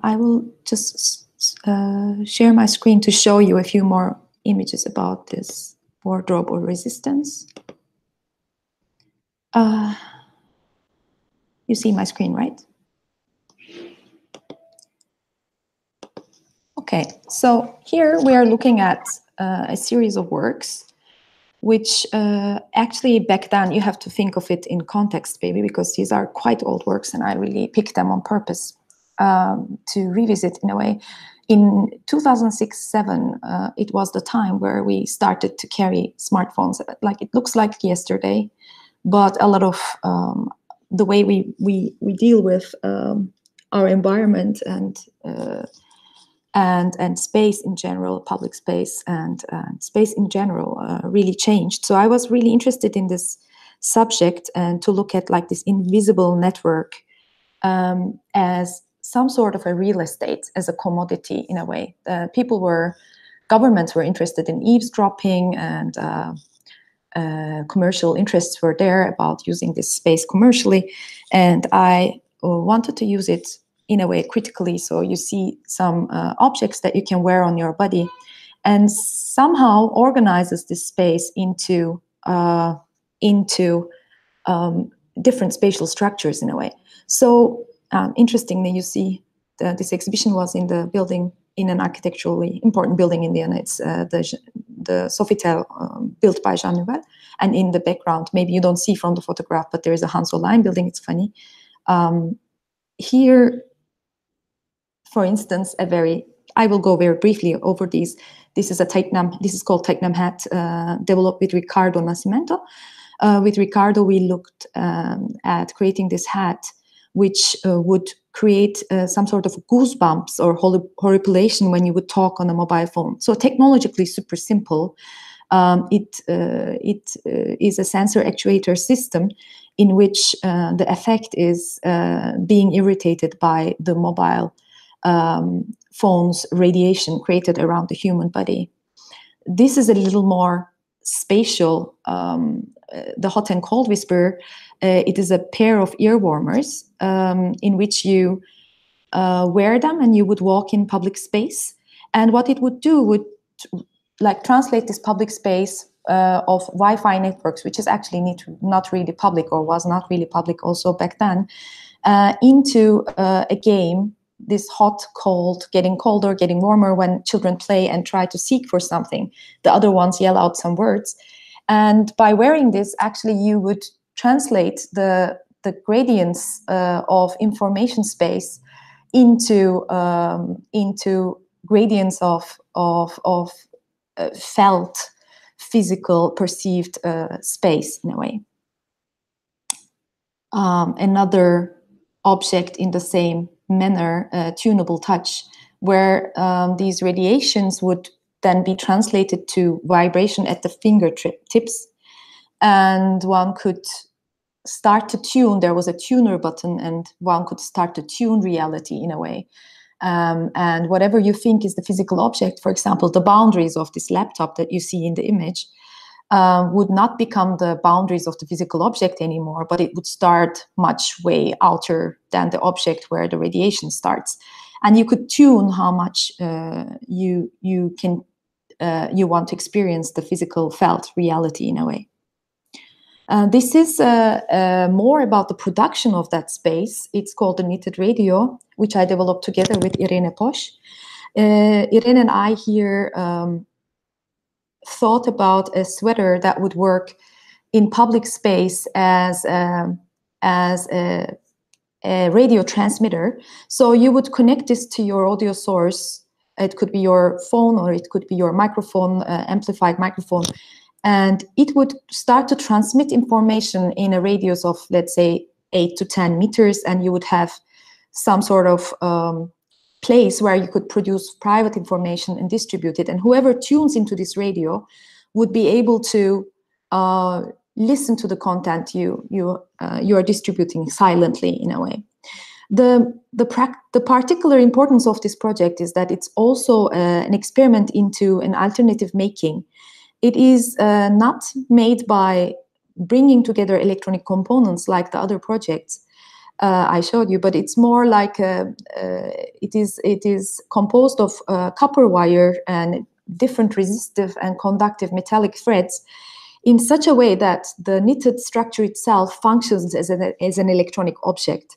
I will just share my screen to show you a few more images about this wardrobe or resistance. You see my screen, right? Okay, so here we are looking at a series of works which actually back then you have to think of it in context, maybe, because these are quite old works and I really picked them on purpose to revisit in a way. In 2006-07, it was the time where we started to carry smartphones. Like, it looks like yesterday, but a lot of the way we deal with our environment and space in general, public space and space in general really changed. So I was really interested in this subject and to look at like this invisible network as some sort of a real estate, as a commodity in a way. Governments were interested in eavesdropping, and commercial interests were there about using this space commercially. And I wanted to use it in a way critically. So you see some objects that you can wear on your body, and somehow organizes this space into different spatial structures in a way. So interestingly, you see this exhibition was in the building, in an architecturally important building in Vienna. It's the Sofitel built by Jean Nouvel. And in the background, maybe you don't see from the photograph, but there is a Hans Hollein building. It's funny. Here, for instance, I will go very briefly over these. This is called Titanium hat, developed with Ricardo Nascimento. With Ricardo, we looked at creating this hat, which would create some sort of goosebumps or horripilation when you would talk on a mobile phone. So technologically super simple. It is a sensor actuator system in which the effect is being irritated by the mobile phone's radiation created around the human body. This is a little more spatial. The hot and cold whisper, it is a pair of ear warmers in which you wear them and you would walk in public space. And what it would do would like translate this public space of Wi-Fi networks, which is actually not really public, or was not really public also back then, into a game, this hot, cold, getting colder, getting warmer, when children play and try to seek for something. The other ones yell out some words. And by wearing this, actually you would translate the gradients of information space into gradients of felt, physical, perceived space in a way. Another object in the same manner, tunable touch, where these radiations would then be translated to vibration at the fingertips, and one could start to tune. There was a tuner button, and one could start to tune reality in a way. And whatever you think is the physical object, for example, the boundaries of this laptop that you see in the image, would not become the boundaries of the physical object anymore, but it would start much way outer than the object where the radiation starts. And you could tune how much you want to experience the physical felt reality in a way. This is more about the production of that space. It's called the knitted radio, which I developed together with Irene Posch. Irene and I here thought about a sweater that would work in public space as a radio transmitter. So you would connect this to your audio source. It could be your phone, or it could be your microphone, amplified microphone. And it would start to transmit information in a radius of, let's say, 8 to 10 meters. And you would have some sort of place where you could produce private information and distribute it. And whoever tunes into this radio would be able to listen to the content you are distributing silently in a way. The particular importance of this project is that it's also an experiment into an alternative making. It is not made by bringing together electronic components like the other projects I showed you, but it's more like it is composed of copper wire and different resistive and conductive metallic threads in such a way that the knitted structure itself functions as an electronic object.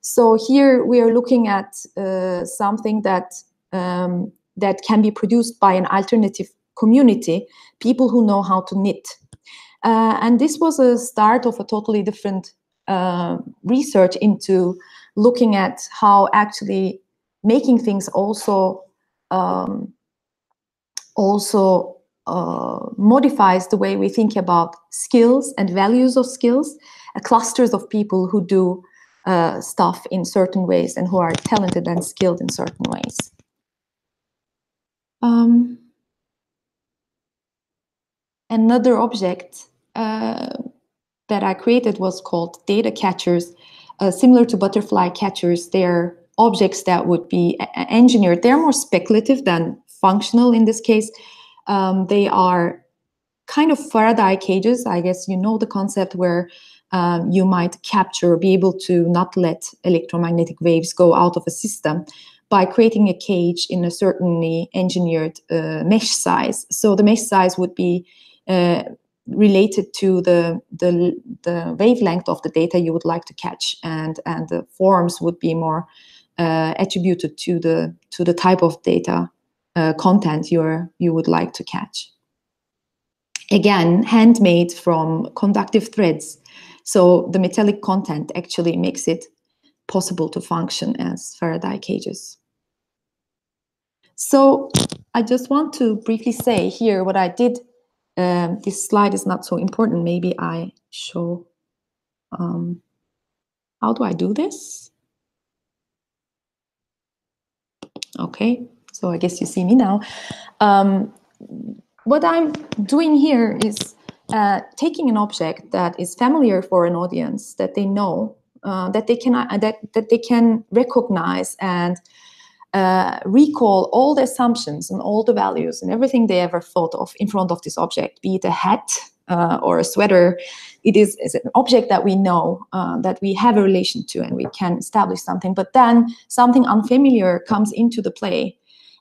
So here we are looking at something that that can be produced by an alternative community, people who know how to knit. And this was a start of a totally different research into looking at how actually making things also modifies the way we think about skills and values of skills, clusters of people who do stuff in certain ways and who are talented and skilled in certain ways. Another object that I created was called data catchers, similar to butterfly catchers. They're objects that would be engineered. They're more speculative than functional in this case. They are kind of Faraday cages. I guess you know the concept where you might capture, be able to not let electromagnetic waves go out of a system by creating a cage in a certainly engineered mesh size. So the mesh size would be related to the wavelength of the data you would like to catch, and the forms would be more attributed to the type of data content you would like to catch. Again, handmade from conductive threads, so the metallic content actually makes it possible to function as Faraday cages. So I just want to briefly say here what I did. This slide is not so important. Maybe I show, how do I do this? Okay, so I guess you see me now. What I'm doing here is taking an object that is familiar for an audience, that they know, that they can recognize and recall all the assumptions and all the values and everything they ever thought of in front of this object, be it a hat or a sweater. It is an object that we know, that we have a relation to, and we can establish something. But then something unfamiliar comes into the play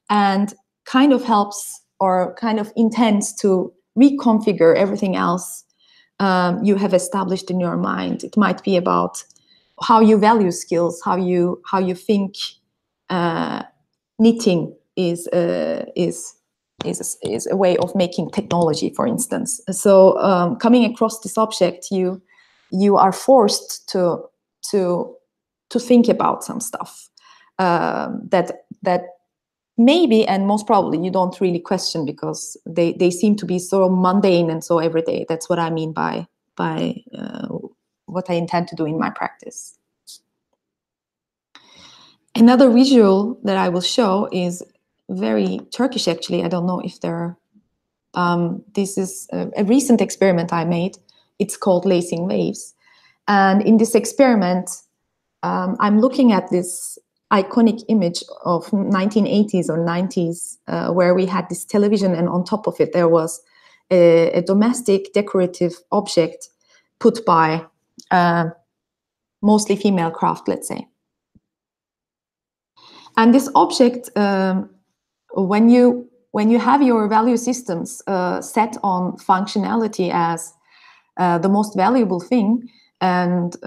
and kind of helps or kind of intends to reconfigure everything else you have established in your mind. It might be about how you value skills, how you think knitting is a way of making technology, for instance. So coming across this object, you are forced to think about some stuff that maybe and most probably you don't really question, because they seem to be so mundane and so everyday. That's what I mean by what I intend to do in my practice. Another visual that I will show is very Turkish, actually. I don't know if there are, this is a recent experiment I made. It's called Lacing Waves. And in this experiment, I'm looking at this iconic image of 1980s or 90s, where we had this television, and on top of it, there was a domestic decorative object put by mostly female craft, let's say. And this object, when you have your value systems set on functionality as the most valuable thing, and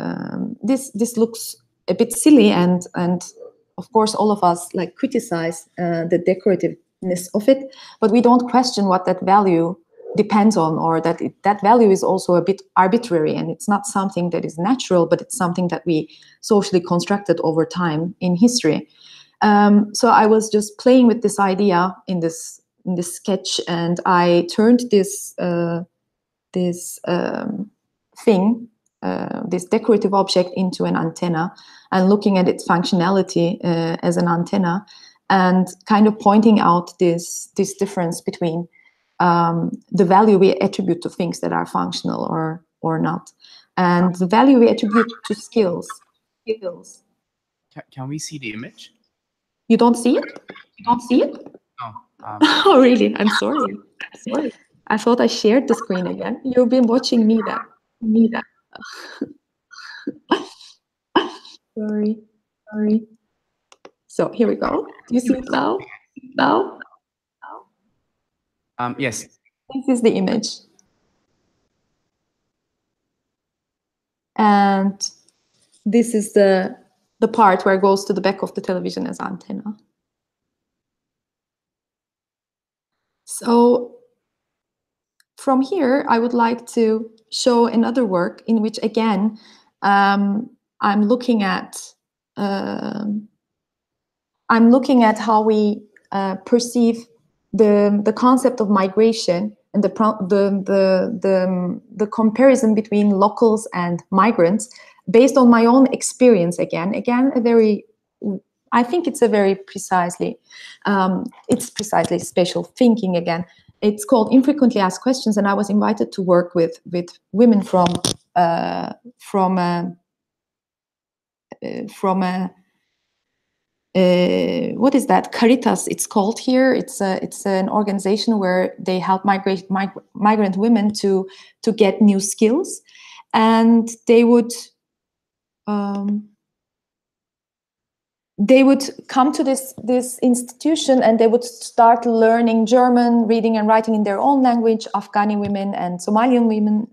this looks a bit silly, and of course all of us like criticize the decorativeness of it, but we don't question what that value depends on, or that that value is also a bit arbitrary, and it's not something that is natural, but it's something that we socially constructed over time in history. So I was just playing with this idea in this sketch, and I turned this this decorative object into an antenna, and looking at its functionality as an antenna, and kind of pointing out this difference between the value we attribute to things that are functional or not, and the value we attribute to skills. Can we see the image? You don't see it? You don't see it? No. Oh, really? I'm sorry. I thought I shared the screen again. You've been watching me then. Nida. Sorry. So here we go. Do you see it now? Yes. This is the image. And this is the part where it goes to the back of the television as antenna. So from here, I would like to show another work in which, again, I'm looking at how we perceive the concept of migration and the comparison between locals and migrants based on my own experience. Again, I think it's a very precisely spatial thinking again. It's called Infrequently Asked Questions, and I was invited to work with women from what is that? Caritas, it's called here. It's an organization where they help migrant women to get new skills, and they would come to this institution and they would start learning German, reading and writing in their own language, Afghani women and Somalian women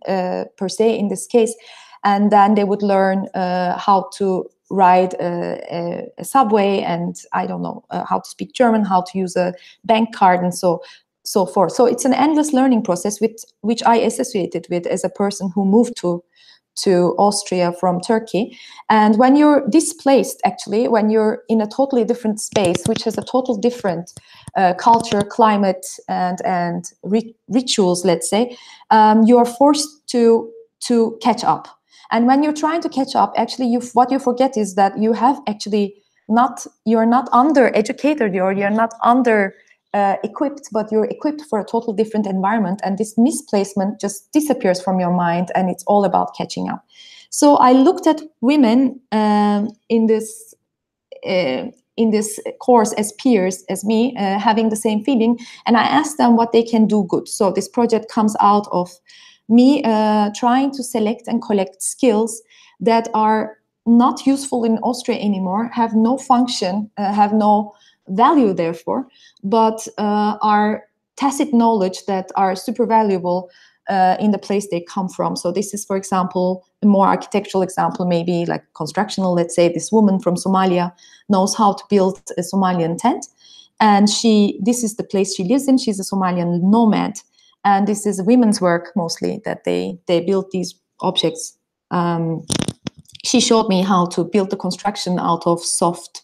per se in this case. And then they would learn how to ride a subway and I don't know, how to speak German, how to use a bank card and so forth. So it's an endless learning process which I associated with as a person who moved to Austria from Turkey. And when you're displaced, actually, when you're in a totally different space, which has a total different culture, climate, and rituals, let's say, you are forced to catch up. And when you're trying to catch up, actually, what you forget is that you have actually you're not under-educated, you're not under equipped, but you're equipped for a totally different environment, and this misplacement just disappears from your mind, and it's all about catching up. So I looked at women in this course as peers, as me, having the same feeling, and I asked them what they can do good. So this project comes out of me trying to select and collect skills that are not useful in Austria anymore, have no function, have no value therefore, but are tacit knowledge that are super valuable in the place they come from. So this is, for example, a more architectural example, maybe like constructional. Let's say this woman from Somalia knows how to build a Somalian tent, and this is the place she lives in. She's a Somalian nomad, and this is women's work mostly that they build these objects. She showed me how to build the construction out of soft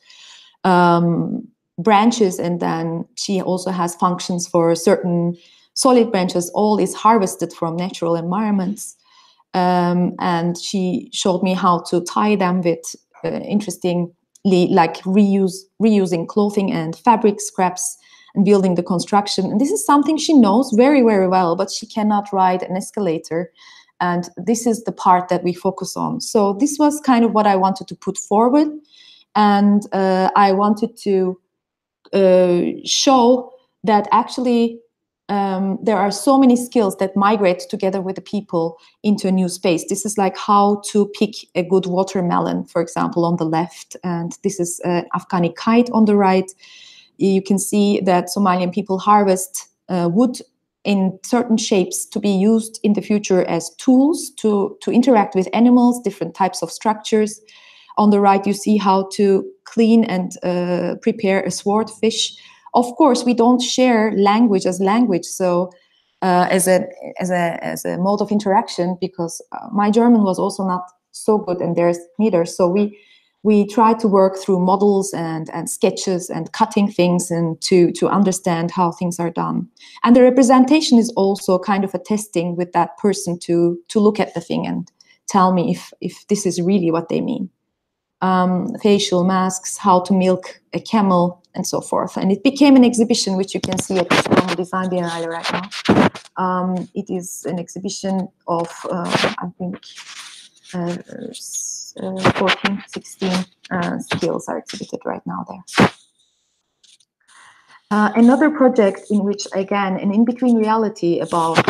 branches, and then she also has functions for certain solid branches. All is harvested from natural environments, and she showed me how to tie them with interestingly, like reusing clothing and fabric scraps and building the construction. And this is something she knows very, very well, but she cannot ride an escalator. And this is the part that we focus on. So this was kind of what I wanted to put forward. And I wanted to show that actually there are so many skills that migrate together with the people into a new space. This is like how to pick a good watermelon, for example, on the left. And this is Afghani kite on the right. You can see that Somalian people harvest wood in certain shapes to be used in the future as tools to interact with animals, different types of structures. On the right, you see how to clean and prepare a swordfish. Of course, we don't share language as language, so as a mode of interaction, because my German was also not so good, and theirs neither. So we try to work through models and sketches and cutting things and to understand how things are done. And the representation is also kind of a testing with that person to look at the thing and tell me if this is really what they mean. Facial masks, how to milk a camel, and so forth. And it became an exhibition, which you can see at the Istanbul Design Biennale right now. It is an exhibition of, I think, 14, 16 skills are exhibited right now there. Another project in which, again, an in-between reality about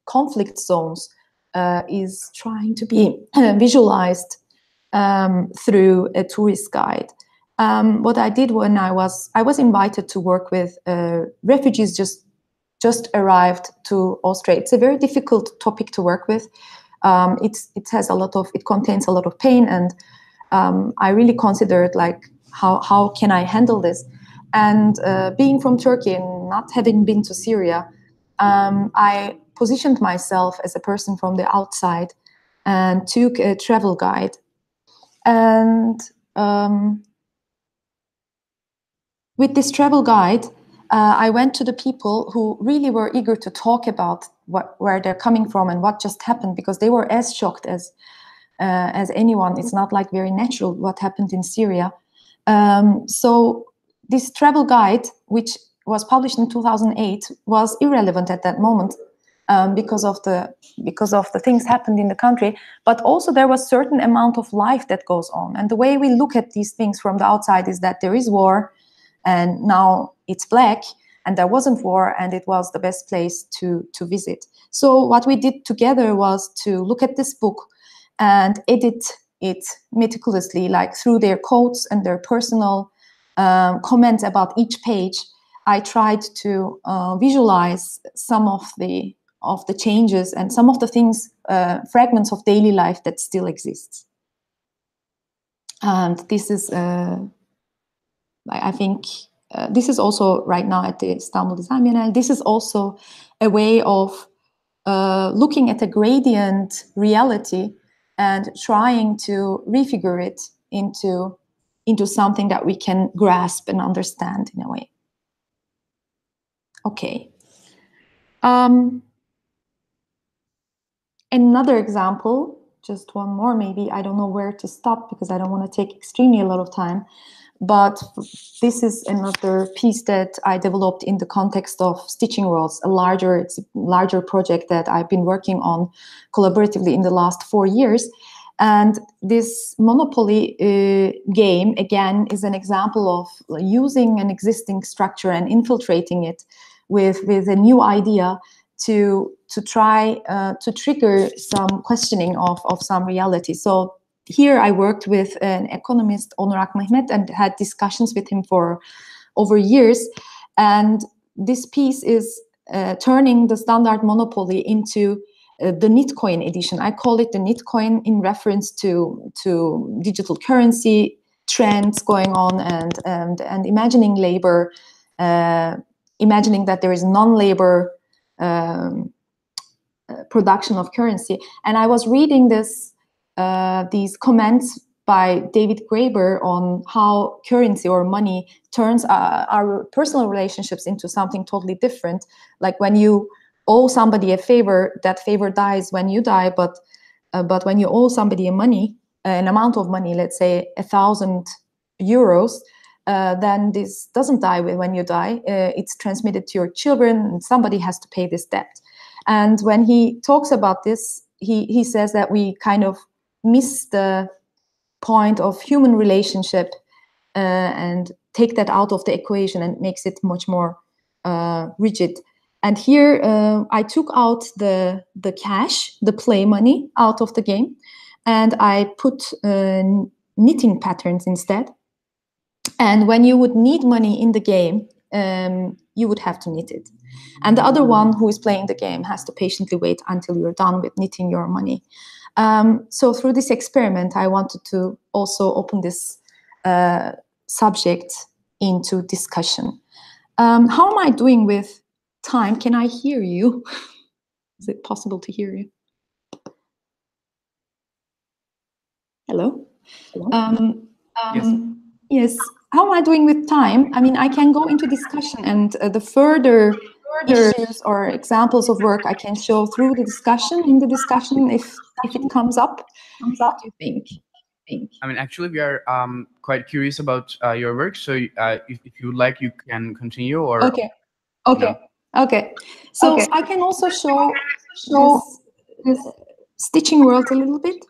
conflict zones is trying to be visualized through a tourist guide. What I did when I was invited to work with refugees just arrived to Austria. It's a very difficult topic to work with. It contains a lot of pain, and I really considered like how can I handle this? And being from Turkey and not having been to Syria, I positioned myself as a person from the outside and took a travel guide. And with this travel guide, I went to the people who really were eager to talk about where they're coming from and what just happened, because they were as shocked as anyone. It's not like very natural what happened in Syria. So this travel guide, which was published in 2008, was irrelevant at that moment because of the things happened in the country. But also there was certain amount of life that goes on, and the way we look at these things from the outside is that there is war, and now it's black, and there wasn't war, and it was the best place to visit. So what we did together was to look at this book and edit it meticulously, like through their quotes and their personal comments about each page. I tried to visualize some of the changes and some of the things, fragments of daily life that still exists. And this is, I think, this is also right now at the Istanbul Design Biennale. This is also a way of looking at a gradient reality and trying to refigure it into something that we can grasp and understand in a way. Okay. Another example, just one more maybe. I don't know where to stop because I don't want to take extremely a lot of time. But this is another piece that I developed in the context of Stitching Worlds, it's a larger project that I've been working on collaboratively in the last 4 years. And this Monopoly game, again, is an example of using an existing structure and infiltrating it with a new idea to try to trigger some questioning of some reality. So here I worked with an economist, Onur Akmehmet, and had discussions with him for over years. And this piece is turning the standard Monopoly into the Nitcoin edition. I call it the Nitcoin in reference to digital currency trends going on and imagining labor, imagining that there is non-labor production of currency. And I was reading these comments by David Graeber on how currency or money turns our personal relationships into something totally different. Like when you owe somebody a favor, that favor dies when you die. But when you owe somebody an amount of money, let's say 1,000 euros, then this doesn't die when you die. It's transmitted to your children, and somebody has to pay this debt. And when he talks about this, he says that we kind of miss the point of human relationship and take that out of the equation and makes it much more rigid. And here I took out the cash, the play money out of the game, and I put knitting patterns instead. And when you would need money in the game, you would have to knit it. And the other one who is playing the game has to patiently wait until you're done with knitting your money. So through this experiment, I wanted to also open this subject into discussion. How am I doing with time? Can I hear you? Is it possible to hear you? Hello? Yes. Yes. How am I doing with time? I mean, I can go into discussion, and the further issues or examples of work I can show through the discussion, in the discussion, if it comes up. What do you think? I mean, actually, we are quite curious about your work. So if you would like, you can continue. Or okay. So I can also show this Stitching World a little bit,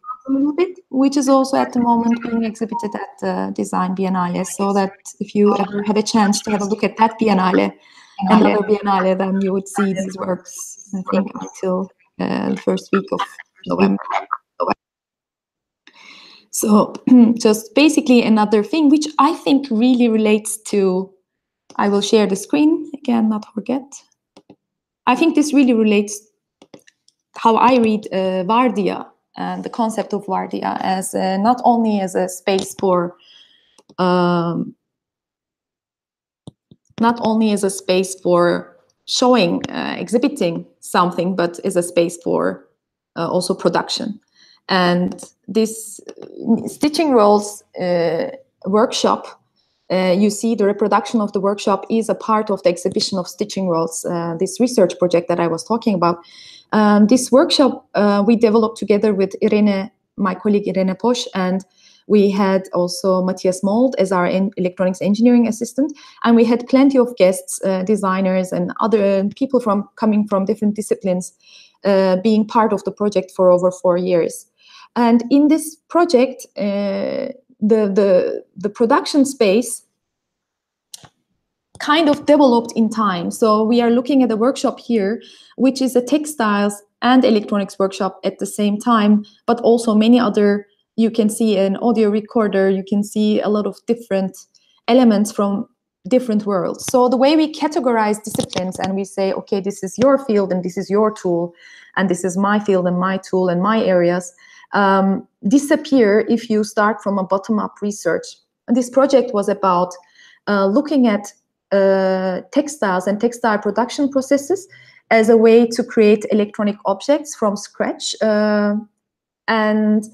which is also at the moment being exhibited at the Design Biennale, so that if you ever have a chance to have a look at that Biennale, another Biennale, then you would see these works, I think, until the first week of November. So just basically another thing which I think really relates to, I will share the screen again, not forget. I think this really relates how I read Vardia and the concept of Vardia as not only as a space for showing, exhibiting something, but as a space for also production. And this stitching rolls workshop, you see the reproduction of the workshop is a part of the exhibition of stitching rolls, this research project that I was talking about. This workshop we developed together with Irene, my colleague Irene Posch, and we had also Matthias Mold as our electronics engineering assistant, and we had plenty of guests, designers and other people coming from different disciplines, being part of the project for over 4 years. And in this project, the production space kind of developed in time. So we are looking at a workshop here, which is a textiles and electronics workshop at the same time, but also many other, you can see an audio recorder, you can see a lot of different elements from different worlds. So the way we categorize disciplines and we say, okay, this is your field and this is your tool, and this is my field and my tool and my areas, disappear if you start from a bottom-up research. And this project was about looking at textiles and textile production processes as a way to create electronic objects from scratch. And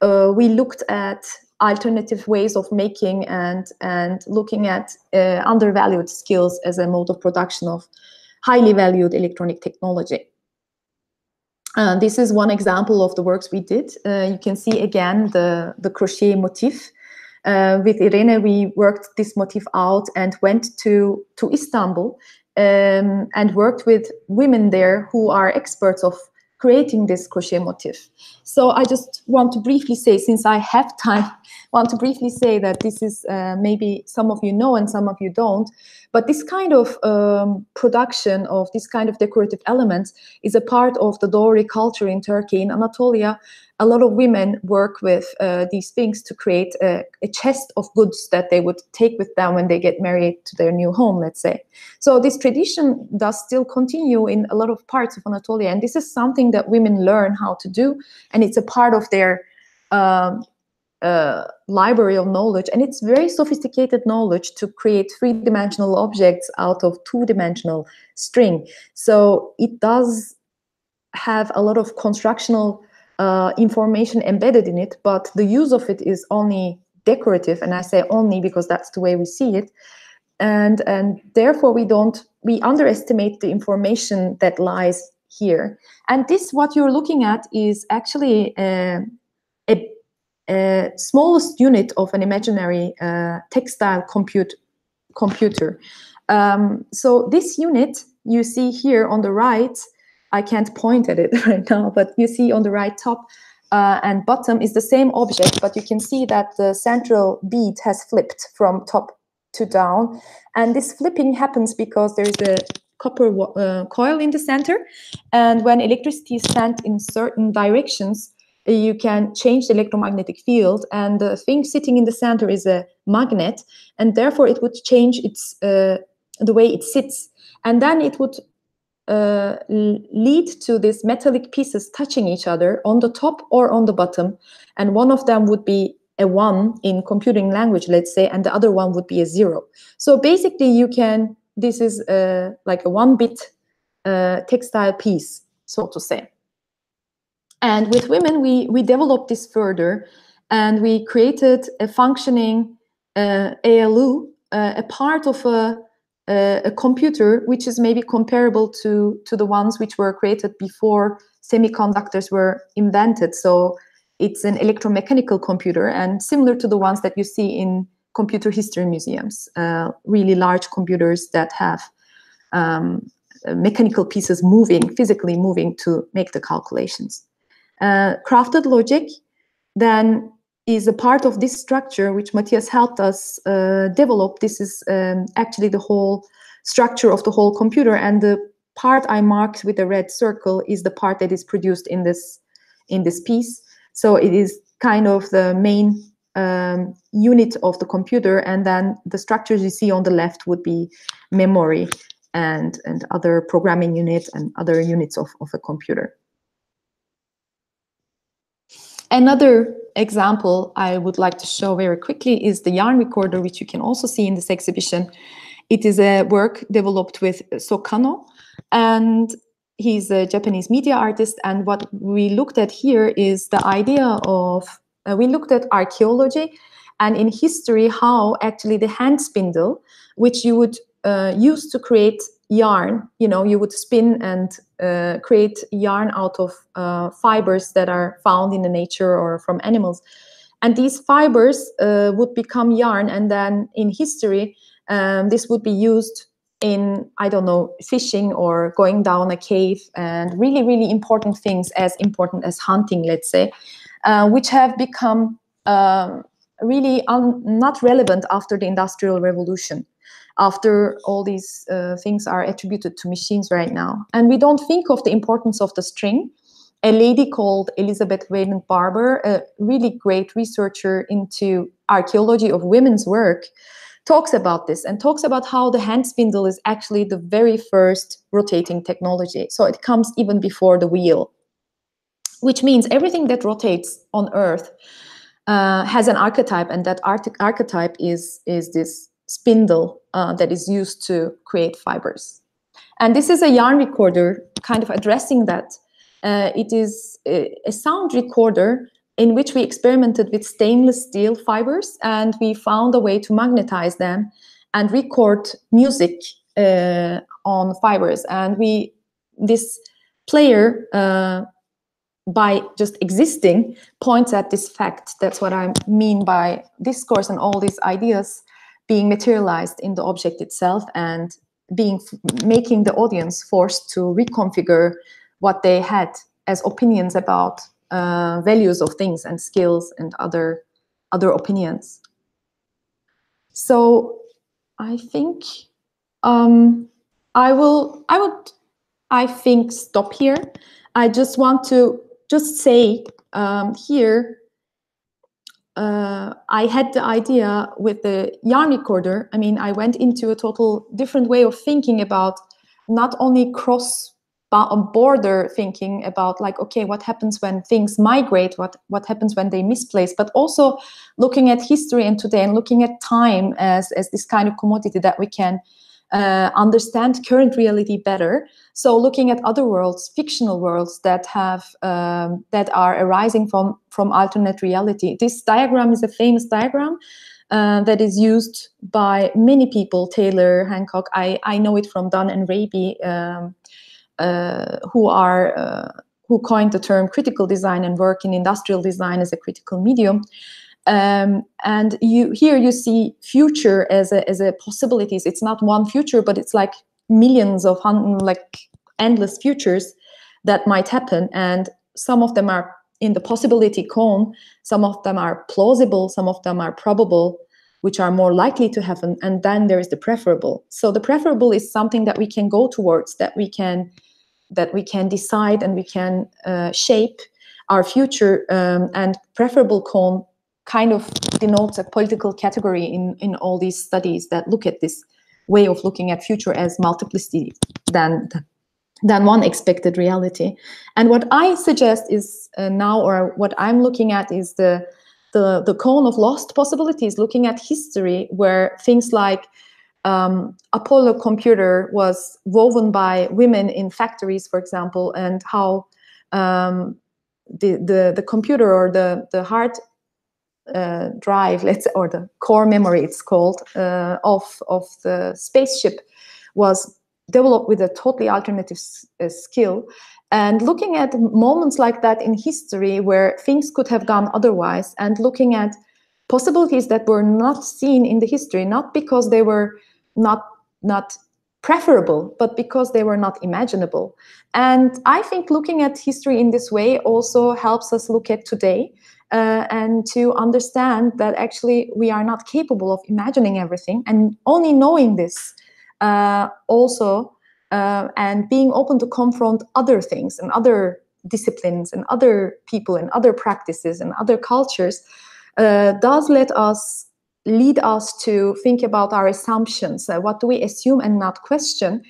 we looked at alternative ways of making and looking at undervalued skills as a mode of production of highly valued electronic technology. This is one example of the works we did. You can see again the crochet motif. With Irene, we worked this motif out and went to Istanbul and worked with women there who are experts of creating this crochet motif. So I just want to briefly say, since I have time, want to briefly say that this is maybe some of you know and some of you don't, but this kind of production of this kind of decorative elements is a part of the dowry culture in Turkey. In Anatolia, a lot of women work with these things to create a chest of goods that they would take with them when they get married to their new home, let's say. So this tradition does still continue in a lot of parts of Anatolia, and this is something that women learn how to do, and it's a part of their library of knowledge, and it's very sophisticated knowledge to create three-dimensional objects out of two-dimensional string. So it does have a lot of constructional information embedded in it, but the use of it is only decorative, and I say only because that's the way we see it, and therefore we underestimate the information that lies here. And this, what you're looking at, is actually a smallest unit of an imaginary textile computer. So this unit you see here on the right, I can't point at it right now, but you see on the right top and bottom is the same object, but you can see that the central bead has flipped from top to down. And this flipping happens because there is a copper coil in the center. And when electricity is sent in certain directions, you can change the electromagnetic field. And the thing sitting in the center is a magnet. And therefore, it would change its the way it sits. And then it would lead to these metallic pieces touching each other on the top or on the bottom, and one of them would be a 1 in computing language, let's say, and the other one would be a 0. So basically you can, this is like a 1-bit textile piece, so to say. And with women, we developed this further, and we created a functioning ALU, a part of a computer which is maybe comparable to the ones which were created before semiconductors were invented. So it's an electromechanical computer, and similar to the ones that you see in computer history museums, really large computers that have mechanical pieces moving, physically moving to make the calculations. Crafted logic then is a part of this structure which Matthias helped us develop. This is actually the whole structure of the whole computer, and the part I marked with the red circle is the part that is produced in in this piece. So it is kind of the main unit of the computer, and then the structures you see on the left would be memory and other programming units and other units of a computer. Another example I would like to show very quickly is the yarn recorder, which you can also see in this exhibition. It is a work developed with Sokano, and he's a Japanese media artist. And what we looked at here is the idea of, we looked at archaeology and in history how actually the hand spindle, which you would use to create yarn, you would spin and create yarn out of fibers that are found in the nature or from animals. And these fibers would become yarn, and then in history, this would be used in, I don't know, fishing or going down a cave, and really, really important things, as important as hunting, let's say, which have become really not relevant after the Industrial Revolution, after all these things are attributed to machines right now. And we don't think of the importance of the string. A lady called Elizabeth Wayland Barber, a really great researcher into archaeology of women's work, talks about this and talks about how the hand spindle is actually the very first rotating technology. So it comes even before the wheel, which means everything that rotates on Earth has an archetype, and that archetype is this spindle that is used to create fibers. And this is a yarn recorder kind of addressing that. It is a sound recorder in which we experimented with stainless steel fibers, and we found a way to magnetize them and record music on fibers. And this player, by just existing, points at this fact. That's what I mean by discourse and all these ideas being materialized in the object itself, and making the audience forced to reconfigure what they had as opinions about values of things and skills and other opinions. So I think I would stop here. I just want to say here, I had the idea with the yarn recorder. I mean, I went into a total different way of thinking about not only border thinking about, like, okay, what happens when things migrate, what happens when they misplace, but also looking at history and today, and looking at time as this kind of commodity that we can understand current reality better. So looking at other worlds, fictional worlds that have that are arising from alternate reality. This diagram is a famous diagram that is used by many people. Taylor, Hancock. I know it from Dunn and Raby, who coined the term critical design and work in industrial design as a critical medium. And here you see future as a possibilities. It's not one future, but it's like millions of endless futures that might happen, and some of them are in the possibility cone, some of them are plausible, some of them are probable, which are more likely to happen, and then there is the preferable. So the preferable is something that we can go towards, that we can decide, and we can shape our future, and preferable cone kind of denotes a political category in all these studies that look at this way of looking at future as multiplicity than one expected reality. And what I suggest is now, or what I'm looking at, is the cone of lost possibilities, looking at history where things like Apollo computer was woven by women in factories, for example, and how the computer, or the hard drive, or the core memory, it's called, of the spaceship was developed with a totally alternative skill. And looking at moments like that in history where things could have gone otherwise, and looking at possibilities that were not seen in the history, not because they were not preferable, but because they were not imaginable. And I think looking at history in this way also helps us look at today, and to understand that actually we are not capable of imagining everything, and only knowing this also, and being open to confront other things and other disciplines and other people and other practices and other cultures does lead us to think about our assumptions. What do we assume and not question?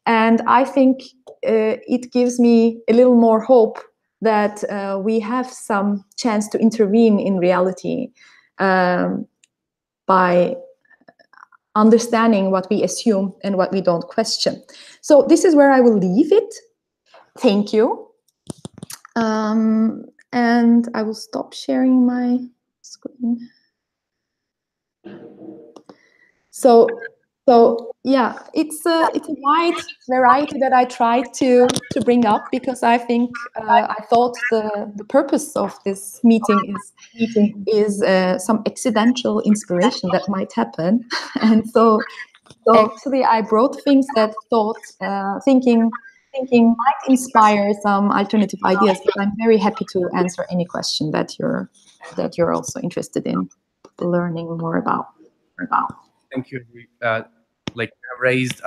And I think it gives me a little more hope that we have some chance to intervene in reality by understanding what we assume and what we don't question. So this is where I will leave it. Thank you. And I will stop sharing my screen. So yeah, it's a wide variety that I tried to bring up, because I think I thought the purpose of this meeting is some accidental inspiration that might happen, and so actually I brought things that thinking might inspire some alternative ideas. But I'm very happy to answer any question that you're also interested in learning more about. Thank you. Like, you have raised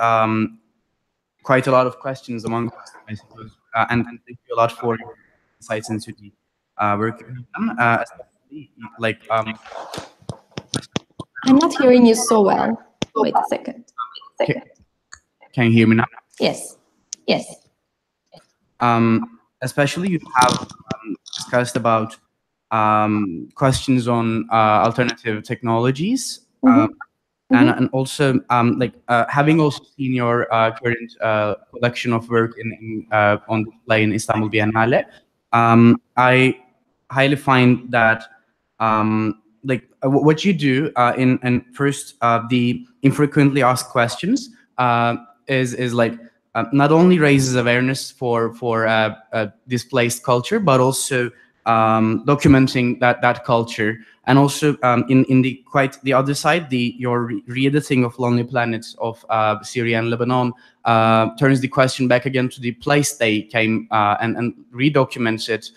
quite a lot of questions among us, I suppose, and thank you a lot for your insights into the work you've done. Especially, like, I'm not hearing you so well. Wait a second. Can you hear me now? Yes. Especially, you have discussed about questions on alternative technologies. And also, like, having also seen your current collection of work on display in Istanbul Biennale, I highly find that like what you do in first the infrequently asked questions is like not only raises awareness for displaced culture, but also documenting that culture, and also in the other side, your re-editing of Lonely Planets of Syria and Lebanon turns the question back again to the place they came and redocuments it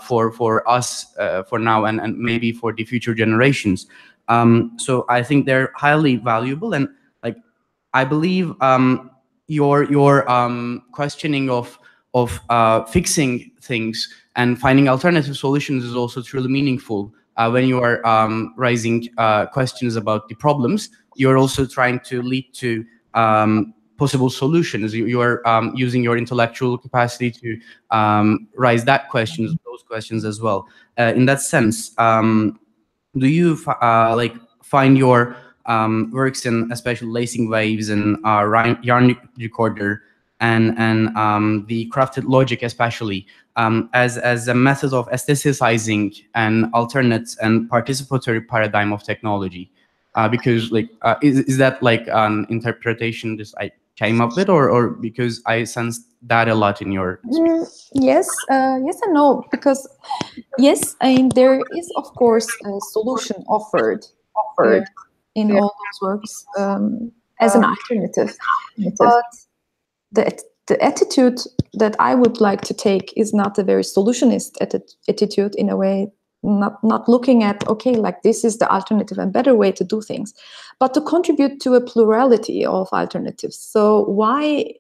for us for now and maybe for the future generations. So I think they're highly valuable, and like I believe your questioning of fixing things and finding alternative solutions is also truly meaningful. When you are raising questions about the problems, you're also trying to lead to possible solutions. You are using your intellectual capacity to raise those questions as well. In that sense, do you like find your works in especially lacing waves and yarn recorder and the crafted logic especially as a method of aestheticizing an alternate and participatory paradigm of technology? Because like is that like an interpretation just I came up with, or because I sensed that a lot in your yes and no, because yes, I mean there is of course a solution offered in all those works as an alternative, but the attitude that I would like to take is not a very solutionist attitude, in a way, not looking at, okay, like this is the alternative and better way to do things, but to contribute to a plurality of alternatives. So why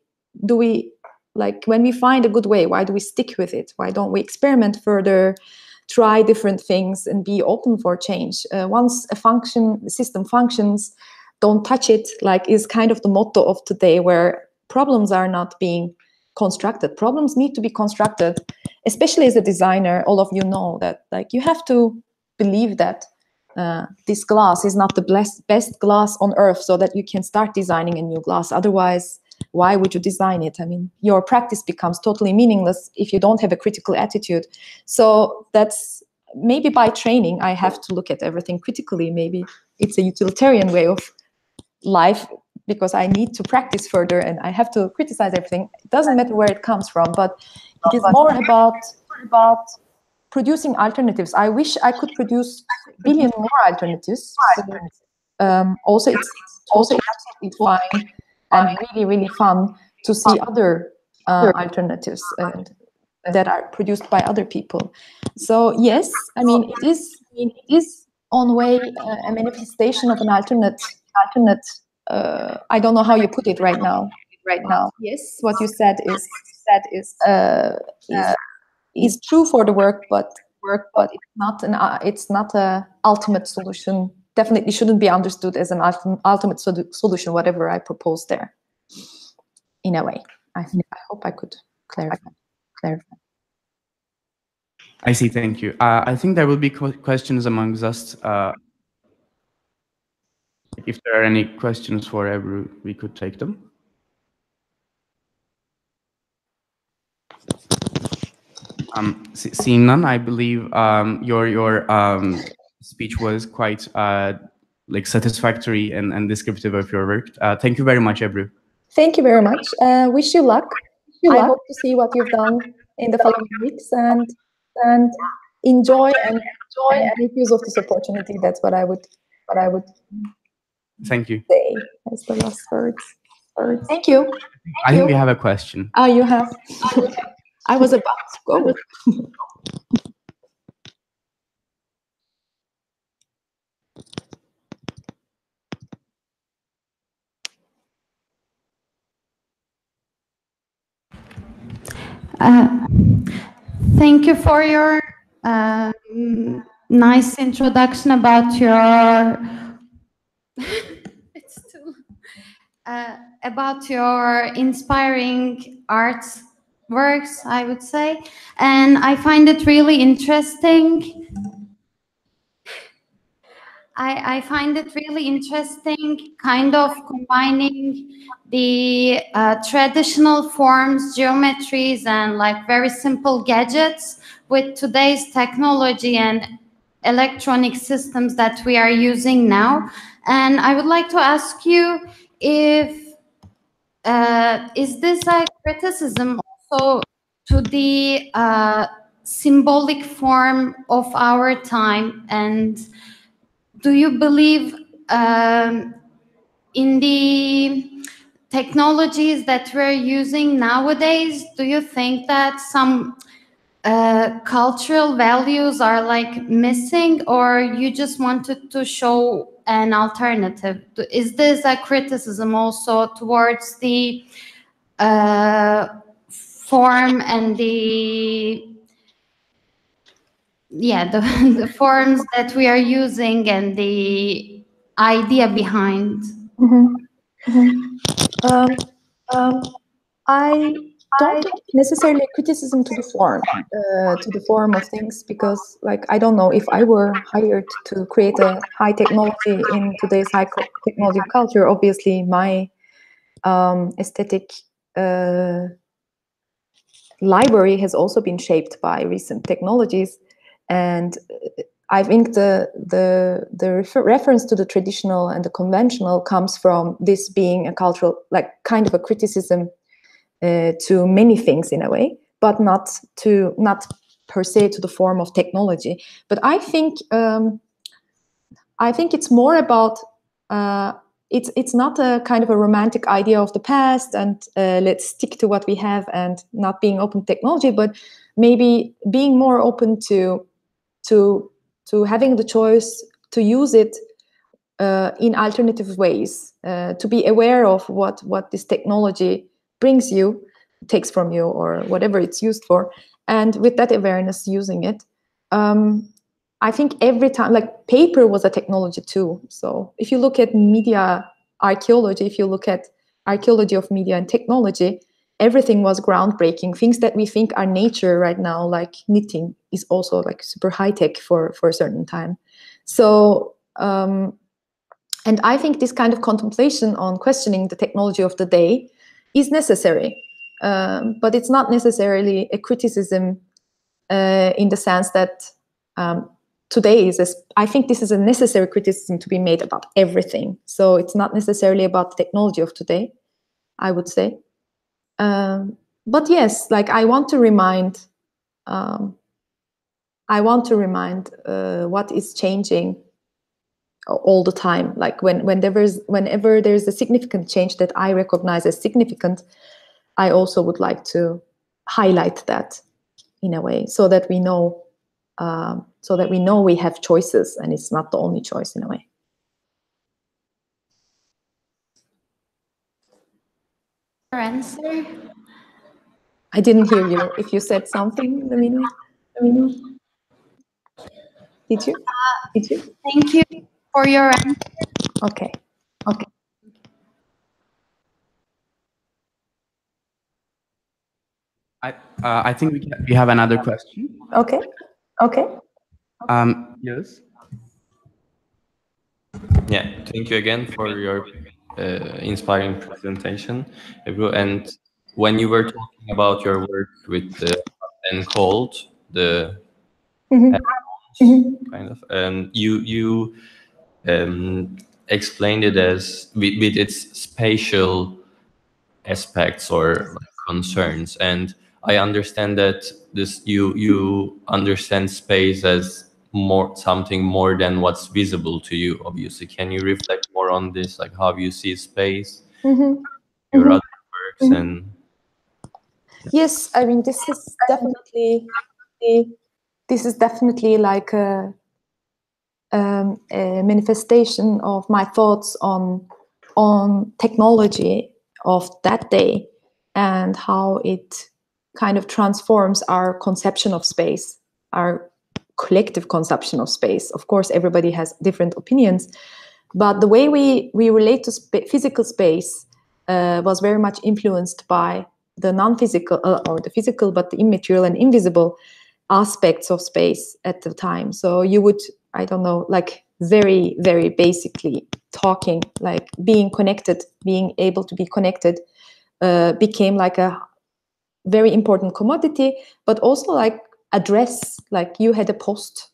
do we, like, when we find a good way, why do we stick with it? Why don't we experiment further, try different things, and be open for change? Once a system functions, don't touch it, like, is kind of the motto of today, where problems are not being constructed. Problems need to be constructed, especially as a designer. All of you know that, like, you have to believe that this glass is not the best glass on earth, so that you can start designing a new glass. Otherwise, why would you design it? I mean, your practice becomes totally meaningless if you don't have a critical attitude. So that's maybe by training, I have to look at everything critically. Maybe it's a utilitarian way of life, because I need to practice further and I have to criticize everything. It doesn't matter where it comes from, but it is more about producing alternatives. I wish I could produce a billion more alternatives. Also, it's absolutely fine and really, really fun to see other alternatives that are produced by other people. So yes, I mean, it is on way a manifestation of an alternate. I don't know how you put it right now. Yes, what you said is is true for the work, but it's not a ultimate solution. Definitely shouldn't be understood as an ultimate solution, whatever I propose there. In a way, I hope I could clarify. I see. Thank you. I think there will be questions amongst us. If there are any questions for Ebru, we could take them. Seeing none, I believe your speech was quite like satisfactory and descriptive of your work. Thank you very much, Ebru. Thank you very much. Wish you luck. I hope to see what you've done in the following weeks and enjoy and make use of this opportunity. That's what I would Thank you. say as the last words. Thank you. I think we have a question. Oh, you have. I was about to go. Thank you for your nice introduction about your about your inspiring art works, I would say, and I find it really interesting. I find it really interesting, kind of combining the traditional forms, geometries, and like very simple gadgets with today's technology and electronic systems that we are using now. And I would like to ask you if is this a criticism also to the symbolic form of our time, and do you believe in the technologies that we're using nowadays? Do you think that some cultural values are like missing, or you just wanted to show an alternative? Is this a criticism also towards the form and the the forms that we are using and the idea behind? I don't think necessarily a criticism to the form of things, because like I don't know, if I were hired to create a high technology in today's high technology culture, obviously my aesthetic library has also been shaped by recent technologies, and I think the reference to the traditional and the conventional comes from this being a cultural, like kind of a criticism to many things in a way, but not per se to the form of technology. But I think it's more about it's not a kind of a romantic idea of the past and let's stick to what we have and not being open to technology, but maybe being more open to having the choice to use it in alternative ways, to be aware of what this technology brings you, takes from you, or whatever it's used for, and with that awareness using it. I think every time, like paper was a technology too. So if you look at media archaeology, if you look at archaeology of media and technology, everything was groundbreaking. Things that we think are nature right now, like knitting, is also like super high tech for a certain time. So, and I think this kind of contemplation on questioning the technology of the day is necessary, but it's not necessarily a criticism in the sense that today I think this is a necessary criticism to be made about everything. So it's not necessarily about the technology of today, I would say. But yes, like I want to remind what is changing all the time. Like whenever there's a significant change that I recognize as significant, I also would like to highlight that in a way, so that we know we have choices and it's not the only choice in a way. Answer. I didn't hear you. If you said something in the meanwhile. Did you? Thank you for your answer. Okay. I think we have another question. Okay. Yes. Yeah, thank you again for your inspiring presentation, Ebru. And when you were talking about your work with the hot and cold, the kind of, you explained it as with its spatial aspects or like concerns, and I understand that this you understand space as something more than what's visible to you. Obviously, can you reflect more on this, like how you see space, your other works, and Yes, I mean this is definitely like a manifestation of my thoughts on technology of that day and how it kind of transforms our conception of space, our collective conception of space. Of course, everybody has different opinions, but the way we relate to physical space was very much influenced by the non-physical or the physical, but the immaterial and invisible aspects of space at the time. So you would, I don't know, like very, very basically talking, like being connected, being able to be connected became like a very important commodity, but also like address, like you had a post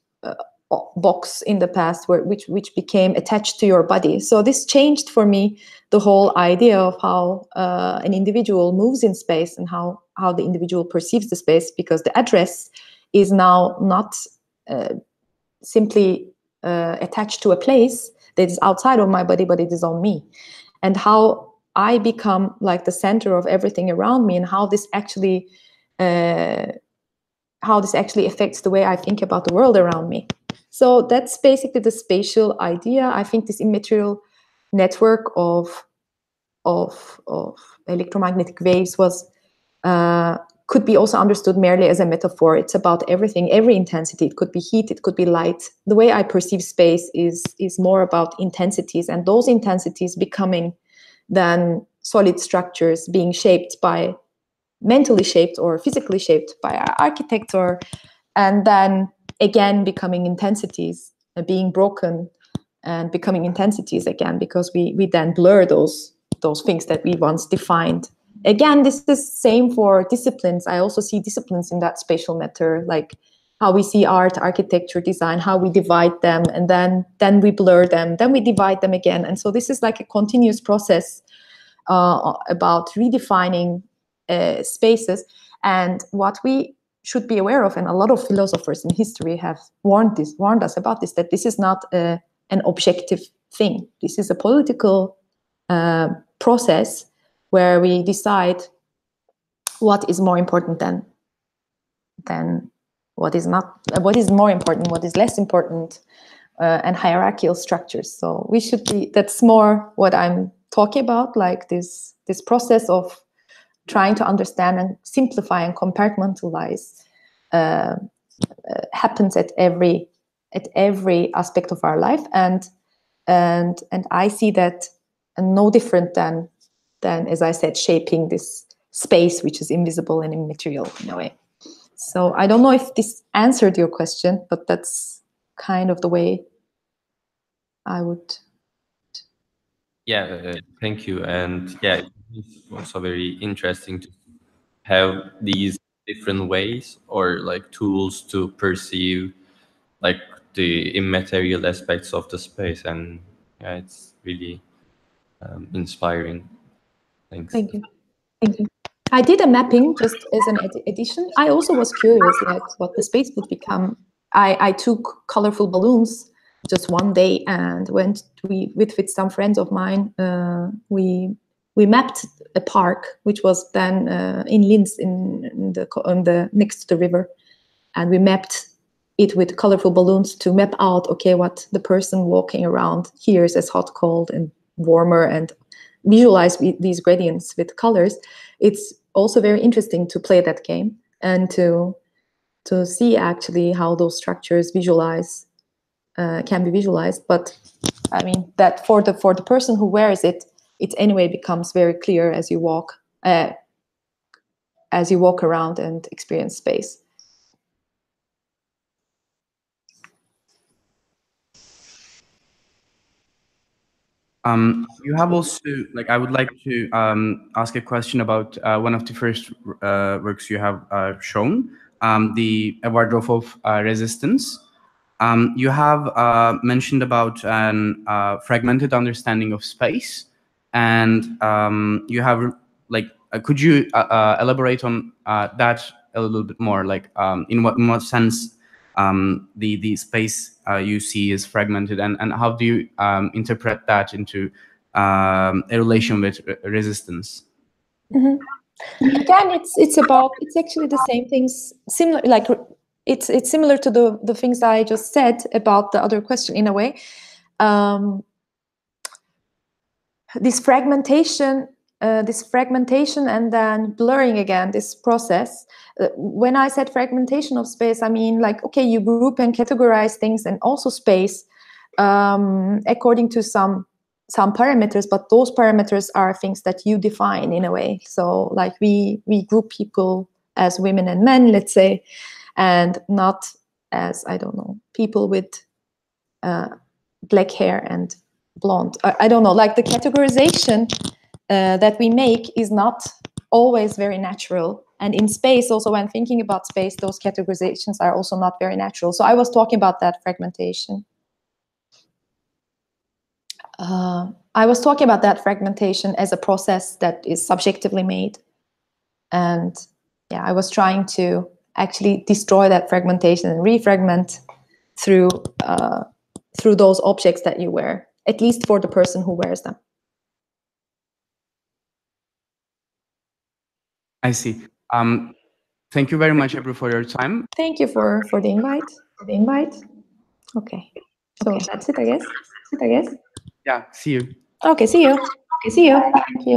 box in the past which became attached to your body. So this changed for me the whole idea of how an individual moves in space and how the individual perceives the space, because the address is now not simply attached to a place that is outside of my body, but it is on me, and how I become like the center of everything around me, and how this actually affects the way I think about the world around me. So that's basically the spatial idea. I think this immaterial network of electromagnetic waves could be also understood merely as a metaphor. It's about everything, every intensity. It could be heat, it could be light. The way I perceive space is more about intensities, and those intensities becoming then solid structures being shaped by, mentally shaped or physically shaped by our architecture, and then again becoming intensities, being broken and becoming intensities again, because we then blur those things that we once defined. Again, this is same for disciplines. I also see disciplines in that spatial matter, like how we see art, architecture, design, how we divide them, and then we blur them, then we divide them again. And so this is like a continuous process about redefining spaces. And what we should be aware of, and a lot of philosophers in history have warned us about this, that this is not an objective thing. This is a political process where we decide what is more important than what is not, what is more important, what is less important, and hierarchical structures. So we should be, that's more what I'm talking about, like this process of trying to understand and simplify and compartmentalize happens at every aspect of our life, and I see that no different than as I said, shaping this space which is invisible and immaterial in a way. So I don't know if this answered your question, but that's kind of the way I would. yeah, thank you. And yeah, it's also very interesting to have these different ways or like tools to perceive like the immaterial aspects of the space, and yeah, it's really inspiring. Thanks. Thank you. I did a mapping just as an addition. I also was curious, like what the space would become. I took colorful balloons just one day and went with some friends of mine. We mapped a park which was then in Linz in the next to the river, and we mapped it with colorful balloons to map out, okay, what the person walking around hears as hot, cold, and warmer, and visualize these gradients with colors. It's also very interesting to play that game and to see actually how those structures can be visualized. But I mean that for the person who wears it, it anyway becomes very clear as you walk around and experience space. You have also, like, I would like to ask a question about one of the first works you have shown, the A Wardrobe of Resistance. You have mentioned about an fragmented understanding of space, and you have, like, could you elaborate on that a little bit more? Like, in what sense the space you see is fragmented, and how do you interpret that into a relation with resistance? Mm-hmm. Again, it's actually the same things, similar, like it's similar to the things I just said about the other question in a way. This fragmentation and then blurring again, this process. When I said fragmentation of space, I mean, like, okay, you group and categorize things and also space according to some parameters, but those parameters are things that you define in a way. So like we group people as women and men, let's say, and not as, I don't know, people with black hair and blonde. I don't know, like the categorization that we make is not always very natural. And in space also, when thinking about space, those categorizations are also not very natural. So I was talking about that fragmentation. I was talking about that fragmentation as a process that is subjectively made. And yeah, I was trying to actually destroy that fragmentation and refragment through those objects that you wear, at least for the person who wears them. I see. Thank you very much, Ebru, for your time. Thank you for the invite. Okay. So that's it, I guess. Yeah, see you. Okay, see you. Thank you.